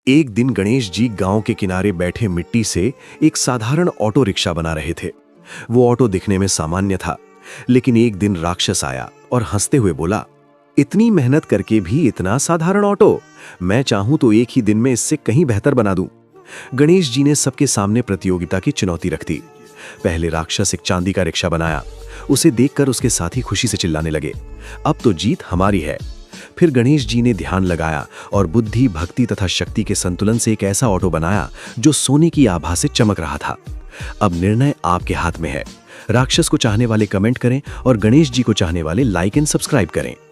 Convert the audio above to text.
एक दिन गणेश जी गांव के किनारे बैठे मिट्टी से एक साधारण ऑटो रिक्शा बना रहे थे। वो ऑटो दिखने में सामान्य था, लेकिन एक दिन राक्षस आया और हंसते हुए बोला, इतनी मेहनत करके भी इतना साधारण ऑटो, मैं चाहूं तो एक ही दिन में इससे कहीं बेहतर बना दूं। गणेश जी ने सबके सामने प्रतियोगिता की चुनौती रख दी। पहले राक्षस एक चांदी का रिक्शा बनाया। उसे देखकर उसके साथी खुशी से चिल्लाने लगे, अब तो जीत हमारी है। फिर गणेश जी ने ध्यान लगाया और बुद्धि, भक्ति तथा शक्ति के संतुलन से एक ऐसा ऑटो बनाया जो सोने की आभा से चमक रहा था। अब निर्णय आपके हाथ में है। राक्षस को चाहने वाले कमेंट करें और गणेश जी को चाहने वाले लाइक एंड सब्सक्राइब करें।